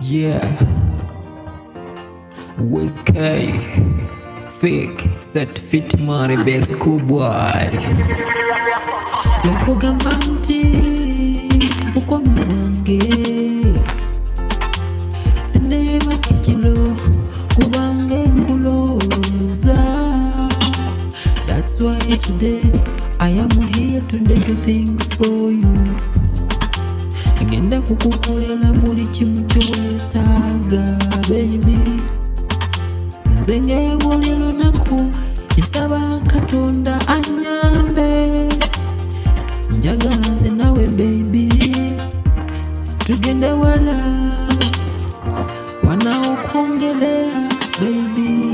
Yeah, with K, fake, set fit money, best cool boy. Lopoga mbanti, uko mwange Sinema kichilo, kubange nkuloza. That's why today, I am here to do things for you. Ngenda kukukolela buli kimu ky'oyetaaga baby. Nzenge buli lunaku nsaba Katonda anyambe. Njagala nze nawe baby, tugende wala wanaokwongelea baby.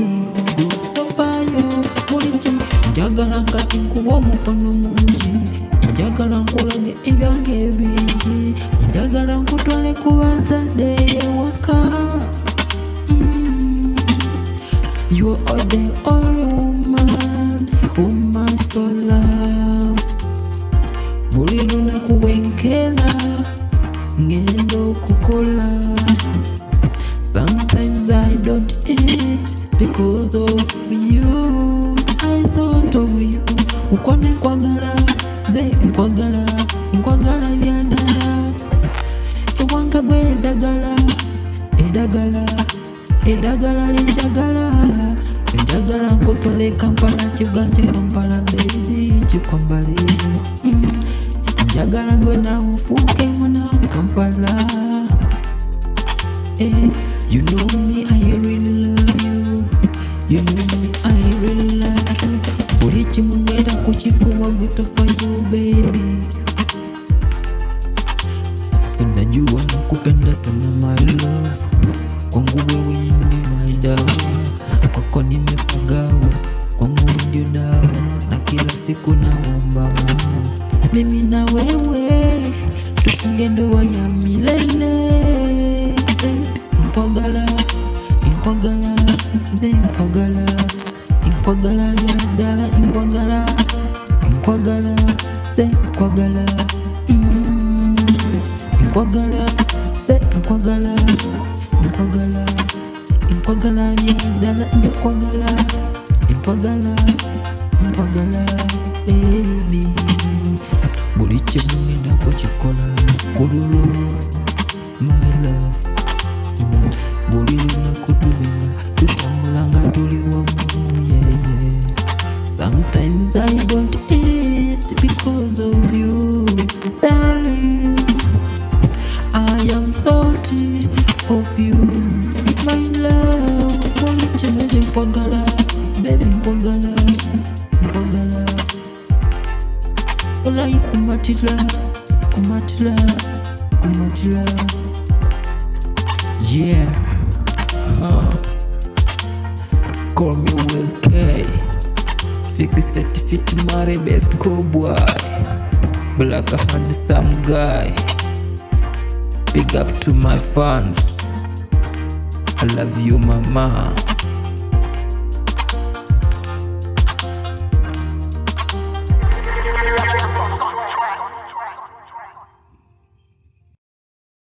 Tofayo buli kimu njagala kati nkuwa omukono mungi. Njagala nkulage ebyange bingi. Njagala nkutwale ku bazadde ewaka. You are the only woman so loves. Buli lunaku bwenkera ngenda okukola. Sometimes I don't eat because of you. I thought of you. Ukone nkwagala, ze nkwagala byandala. Ewanka gwe edagala linjagala. Njagala nkutwale Kampala, kibuga kye Kampala baby, kikwambale. Njagala gwe nawe ofuuke mwana Kampala. You know me, I really love you. You know me, I really like you. Buli kimu ngenda kukikuwa for you baby. Sinajua nakupenda sana my love. Kwangu wewe ndi my dawa. Kwako nimepagawa, kwangu ndio dawa. Na kila siku naomba Mungu mimi na wewe tufunge ndoa ya milele. Nkwagala ze nkwagala byadala. Nkwagala ze nkwagala ze nkwagala byadala. Nkwagala baby. Buli kimu ngenda kukikola kululu my love. Buli lunaku tutambula nga tuli wamu, yeah. Sometimes I don't eat because of you, darling. I am thoughty of you, my love. Buli kimu nkwagala, baby nkwagala. Olai kumatila. Yeah, call me with K, fake set fit money, best cool boy, black handsome guy. Big up to my fans, I love you mama.